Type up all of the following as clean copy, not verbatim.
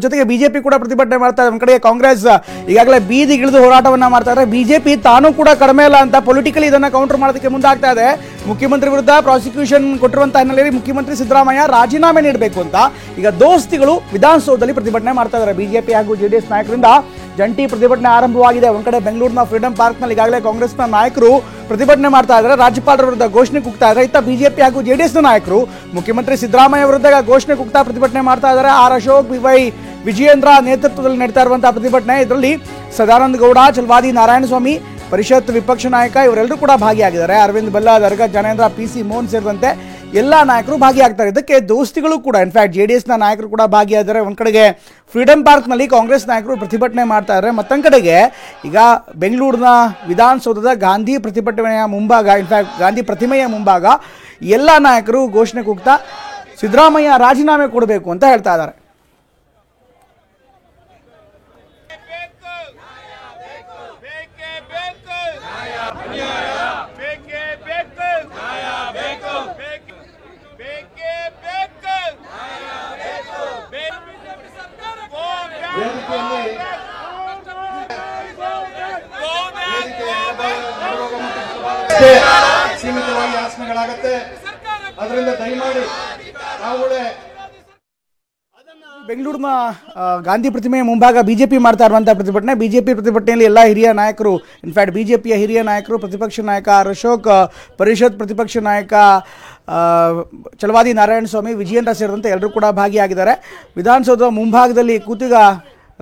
ಜೊತೆಗೆ ಬಿಜೆಪಿ ಕೂಡ ಪ್ರತಿಭಟನೆ ಮಾಡ್ತಾ ಇದೆ. ಒಂದು ಕಡೆ ಕಾಂಗ್ರೆಸ್ ಈಗಾಗಲೇ ಬೀದಿಗಿಳಿದು ಹೋರಾಟವನ್ನ ಮಾಡ್ತಾ ಇದ್ದಾರೆ. ಬಿಜೆಪಿ ತಾನು ಕೂಡ ಕಡಿಮೆ ಇಲ್ಲ ಅಂತ ಪೊಲಿಟಿಕಲಿ ಇದನ್ನ ಕೌಂಟರ್ ಮಾಡೋದಕ್ಕೆ ಮುಂದಾಗ್ತಾ ಇದೆ. ಮುಖ್ಯಮಂತ್ರಿ ವಿರುದ್ಧ ಪ್ರಾಸಿಕ್ಯೂಷನ್ ಕೊಟ್ಟಿರುವಂತಹ ಹಿನ್ನೆಲೆಯಲ್ಲಿ ಮುಖ್ಯಮಂತ್ರಿ ಸಿದ್ದರಾಮಯ್ಯ ರಾಜೀನಾಮೆ ನೀಡಬೇಕು ಅಂತ ಈಗ ದೋಸ್ತಿಗಳು ವಿಧಾನಸೌಧದಲ್ಲಿ ಪ್ರತಿಭಟನೆ ಮಾಡ್ತಾ ಇದ್ದಾರೆ. ಬಿಜೆಪಿ ಹಾಗೂ ಜೆಡಿಎಸ್ ನಾಯಕರಿಂದ ಜಂಟಿ ಪ್ರತಿಭಟನೆ ಆರಂಭವಾಗಿದೆ. ಒಂದ್ ಕಡೆ ಬೆಂಗಳೂರಿನ ಫ್ರೀಡಂ ಪಾರ್ಕ್ ನಲ್ಲಿ ಈಗಾಗಲೇ ಕಾಂಗ್ರೆಸ್ನ ನಾಯಕರು ಪ್ರತಿಭಟನೆ ಮಾಡ್ತಾ ಇದ್ದಾರೆ, ರಾಜ್ಯಪಾಲರ ವಿರುದ್ಧ ಘೋಷಣೆ ಕೂಗ್ತಾ ಇದ್ದಾರೆ. ಇತ್ತ ಬಿಜೆಪಿ ಹಾಗೂ ಜೆಡಿಎಸ್ ನಾಯಕರು ಮುಖ್ಯಮಂತ್ರಿ ಸಿದ್ದರಾಮಯ್ಯ ವಿರುದ್ಧ ಘೋಷಣೆ ಕೂಗ್ತಾ ಪ್ರತಿಭಟನೆ ಮಾಡ್ತಾ ಇದ್ದಾರೆ. ಆರ್ ಅಶೋಕ್, ಬಿವೈ ವಿಜಯೇಂದ್ರ ನೇತೃತ್ವದಲ್ಲಿ ನಡೀತಾ ಇರುವಂತಹ ಪ್ರತಿಭಟನೆ. ಇದರಲ್ಲಿ ಸದಾನಂದ ಗೌಡ, ಚಲವಾದಿ ನಾರಾಯಣಸ್ವಾಮಿ, ಪರಿಷತ್ ವಿಪಕ್ಷ ನಾಯಕ ಇವರೆಲ್ಲರೂ ಕೂಡ ಭಾಗಿಯಾಗಿದ್ದಾರೆ. ಅರವಿಂದ್ ಬೆಲ್ಲ, ದರ್ಗಾ ಜನೇಂದ್ರ, PC ಮೋಹನ್ ಸೇರಿದಂತೆ ಎಲ್ಲಾ ನಾಯಕರು ಭಾಗಿಯಾಗ್ತಾರೆ. ಇದಕ್ಕೆ ದೋಸ್ತಿಗಳು ಕೂಡ ಇನ್ಫ್ಯಾಕ್ಟ್ ಜೆಡಿಎಸ್ ನ ನಾಯಕರು ಕೂಡ ಭಾಗಿಯಾಗಿದ್ದಾರೆ. ಒಂದ್ ಕಡೆಗೆ ಫ್ರೀಡಂ ಪಾರ್ಕ್ ನಲ್ಲಿ ಕಾಂಗ್ರೆಸ್ ನಾಯಕರು ಪ್ರತಿಭಟನೆ ಮಾಡ್ತಾ ಇದ್ದಾರೆ. ಮತ್ತೊಂದು ಕಡೆಗೆ ಈಗ ಬೆಂಗಳೂರಿನ ವಿಧಾನಸೌಧದ ಗಾಂಧಿ ಪ್ರತಿಭಟನೆಯ ಮುಂಭಾಗ, ಇನ್ಫ್ಯಾಕ್ಟ್ ಗಾಂಧಿ ಪ್ರತಿಮೆಯ ಮುಂಭಾಗ ಎಲ್ಲಾ ನಾಯಕರು ಘೋಷಣೆ ಕೂಗ್ತಾ ಸಿದ್ದರಾಮಯ್ಯ ರಾಜೀನಾಮೆ ಕೊಡಬೇಕು ಅಂತ ಹೇಳ್ತಾ ಇದ್ದಾರೆ. ಸೀಮಿತವಾಗಿ ಆಸನಗಳಾಗತ್ತೆ, ಅದರಿಂದ ದಯಮಾಡಿ ನಾವುಗಳೇ ಬೆಂಗಳೂರಿನ ಗಾಂಧಿ ಪ್ರತಿಮೆಯ ಮುಂಭಾಗ ಬಿಜೆಪಿ ಮಾಡ್ತಾ ಇರುವಂತಹ ಪ್ರತಿಭಟನೆ. ಬಿಜೆಪಿ ಪ್ರತಿಭಟನೆಯಲ್ಲಿ ಎಲ್ಲ ಹಿರಿಯ ನಾಯಕರು, ಇನ್ಫ್ಯಾಕ್ಟ್ ಬಿಜೆಪಿಯ ಹಿರಿಯ ನಾಯಕರು, ಪ್ರತಿಪಕ್ಷ ನಾಯಕ ಆರ್ ಅಶೋಕ್, ಪರಿಷತ್ ಪ್ರತಿಪಕ್ಷ ನಾಯಕ ಚಲವಾದಿ ನಾರಾಯಣಸ್ವಾಮಿ, ವಿಜಯೇಂದ್ರ ಸೇರಿದಂತೆ ಎಲ್ಲರೂ ಕೂಡ ಭಾಗಿಯಾಗಿದ್ದಾರೆ. ವಿಧಾನಸೌಧ ಮುಂಭಾಗದಲ್ಲಿ ಕೂತಿಗ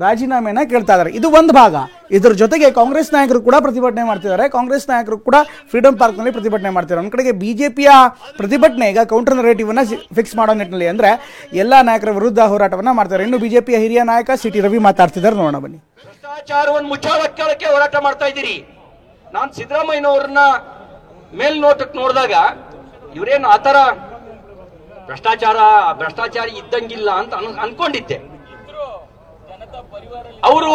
ರಾಜೀನಾಮೆನ ಕೇಳ್ತಾ ಇದ್ದಾರೆ. ಇದು ಒಂದು ಭಾಗ. ಇದರ ಜೊತೆಗೆ ಕಾಂಗ್ರೆಸ್ ನಾಯಕರು ಕೂಡ ಪ್ರತಿಭಟನೆ ಮಾಡ್ತಿದ್ದಾರೆ. ಕಾಂಗ್ರೆಸ್ ನಾಯಕರು ಕೂಡ ಫ್ರೀಡಂ ಪಾರ್ಕ್ನಲ್ಲಿ ಪ್ರತಿಭಟನೆ ಮಾಡ್ತಿದ್ದಾರೆ. ಒಂದು ಕಡೆಗೆ ಬಿಜೆಪಿಯ ಪ್ರತಿಭಟನೆ ಈಗ ಕೌಂಟರ್ ನರೇಟಿವ್ ಅನ್ನ ಫಿಕ್ಸ್ ಮಾಡೋ ನಿಟ್ಟಿನಲ್ಲಿ ಅಂದ್ರೆ ಎಲ್ಲಾ ನಾಯಕರ ವಿರುದ್ಧ ಹೋರಾಟವನ್ನ ಮಾಡ್ತಾರೆ. ಇನ್ನು ಬಿಜೆಪಿಯ ಹಿರಿಯ ನಾಯಕ CT ರವಿ ಮಾತಾಡ್ತಿದ್ದಾರೆ, ನೋಡೋಣ ಬನ್ನಿ. ಭ್ರಷ್ಟಾಚಾರವನ್ನು ಮುಚ್ಚಾವಕ್ಕೆ ಹೋರಾಟ ಮಾಡ್ತಾ ಇದ್ದೀರಿ. ನಾನು ಸಿದ್ದರಾಮಯ್ಯನವ್ರನ್ನ ಮೇಲ್ನೋಟಕ್ಕೆ ನೋಡಿದಾಗ ಇವರೇನು ಆತರ ಭ್ರಷ್ಟಾಚಾರಿ ಇದ್ದಂಗಿಲ್ಲ ಅಂತ ಅನ್ಕೊಂಡಿದ್ದೆ. ಅವರು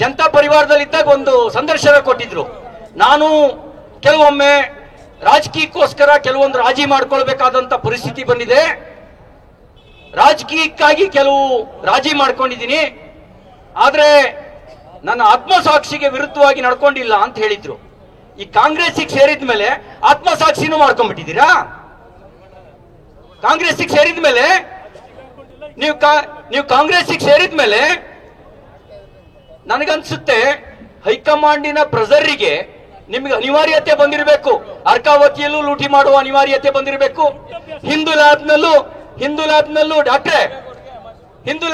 ಜನತಾ ಪರಿವಾರದಲ್ಲಿದ್ದಾಗ ಒಂದು ಸಂದರ್ಶನ ಕೊಟ್ಟಿದ್ರು. ನಾನು ಕೆಲವೊಮ್ಮೆ ರಾಜಕೀಯಕ್ಕೋಸ್ಕರ ಕೆಲವೊಂದು ರಾಜಿ ಮಾಡ್ಕೊಳ್ಬೇಕಾದಂತ ಪರಿಸ್ಥಿತಿ ಬಂದಿದೆ, ರಾಜಕೀಯಕ್ಕಾಗಿ ಕೆಲವು ರಾಜಿ ಮಾಡ್ಕೊಂಡಿದ್ದೀನಿ, ಆದ್ರೆ ನನ್ನ ಆತ್ಮಸಾಕ್ಷಿಗೆ ವಿರುದ್ಧವಾಗಿ ನಡ್ಕೊಂಡಿಲ್ಲ ಅಂತ ಹೇಳಿದ್ರು. ಈ ಕಾಂಗ್ರೆಸ್ಸಿಗೆ ಸೇರಿದ ಮೇಲೆ ಆತ್ಮಸಾಕ್ಷಿನೂ ಮಾಡ್ಕೊಂಡ್ಬಿಟ್ಟಿದ್ದೀರಾ? ಕಾಂಗ್ರೆಸ್ಸಿಗೆ ಸೇರಿದ ಮೇಲೆ ನೀವು ಕಾಂಗ್ರೆಸ್ಸಿಗೆ ಸೇರಿದ ಮೇಲೆ ನನಗನ್ಸುತ್ತೆ ಹೈಕಮಾಂಡಿನ ಪ್ರೆಸರಿಗೆ ನಿಮ್ಗೆ ಅನಿವಾರ್ಯತೆ ಬಂದಿರಬೇಕು. ಅರ್ಕಾವತಿಯಲ್ಲೂ ಲೂಟಿ ಮಾಡುವ ಅನಿವಾರ್ಯತೆ ಬಂದಿರಬೇಕು. ಹಿಂದೂ ಲ್ಯಾಬ್ನಲ್ಲೂ ಡಾಕ್ಟ್ರೆ ಹಿಂದೂ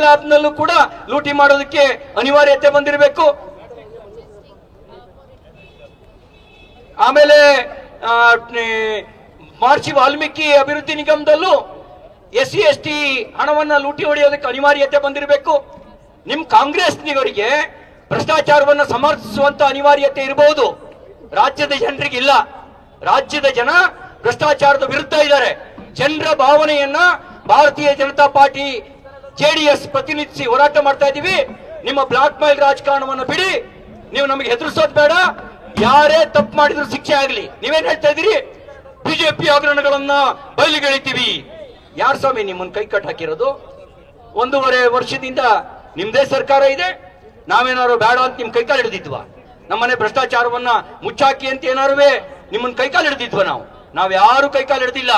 ಲ್ಯಾಬ್ನಲ್ಲೂ ಕೂಡ ಲೂಟಿ ಮಾಡೋದಕ್ಕೆ ಅನಿವಾರ್ಯತೆ ಬಂದಿರಬೇಕು. ಆಮೇಲೆ ಮಹರ್ಷಿ ವಾಲ್ಮೀಕಿ ಅಭಿವೃದ್ಧಿ ನಿಗಮದಲ್ಲೂ SC ST ಹಣವನ್ನ ಲೂಟಿ ಹೊಡೆಯೋದಕ್ಕೆ ಅನಿವಾರ್ಯತೆ ಬಂದಿರಬೇಕು. ನಿಮ್ ಕಾಂಗ್ರೆಸ್ನಿಗರಿಗೆ ಭ್ರಷ್ಟಾಚಾರವನ್ನು ಸಮರ್ಥಿಸುವಂತ ಅನಿವಾರ್ಯತೆ ಇರಬಹುದು, ರಾಜ್ಯದ ಜನರಿಗಿಲ್ಲ. ರಾಜ್ಯದ ಜನ ಭ್ರಷ್ಟಾಚಾರದ ವಿರುದ್ಧ ಇದ್ದಾರೆ. ಜನರ ಭಾವನೆಯನ್ನ ಭಾರತೀಯ ಜನತಾ ಪಾರ್ಟಿ JDS ಪ್ರತಿನಿಧಿಸಿ ಹೋರಾಟ ಮಾಡ್ತಾ ಇದೀವಿ. ನಿಮ್ಮ ಬ್ಲಾಕ್ ಮೇಲ್ ರಾಜಕಾರಣವನ್ನು ಬಿಡಿ, ನೀವು ನಮಗೆ ಹೆದರಿಸೋದು ಬೇಡ. ಯಾರೇ ತಪ್ಪು ಮಾಡಿದ್ರು ಶಿಕ್ಷೆ ಆಗಲಿ. ನೀವೇನ್ ಹೇಳ್ತಾ ಇದೀರಿ? ಬಿಜೆಪಿ ಹಗರಣಗಳನ್ನ ಬಯಲಿಗೆಳಿತೀವಿ. ಯಾರು ಸ್ವಾಮಿ ನಿಮ್ಮನ್ನ ಕೈ ಕಟ್ ಹಾಕಿರೋದು? 1.5 ವರ್ಷದಿಂದ ನಿಮ್ದೇ ಸರ್ಕಾರ ಇದೆ. ನಾವೇನಾದ್ರು ಬೇಡ ಅಂತ ನಿಮ್ ಕೈಕಾಲು ಹಿಡಿದಿದ್ವಾ? ನಮ್ಮನೆ ಭ್ರಷ್ಟಾಚಾರವನ್ನ ಮುಚ್ಚಾಕಿ ಅಂತ ಏನಾರು ನಿಮ್ಮನ್ನ ಕೈಕಾಲು ಹಿಡಿದಿದ್ವಾ? ನಾವು ಯಾರು ಕೈಕಾಲು ಹಿಡಿದಿಲ್ಲ.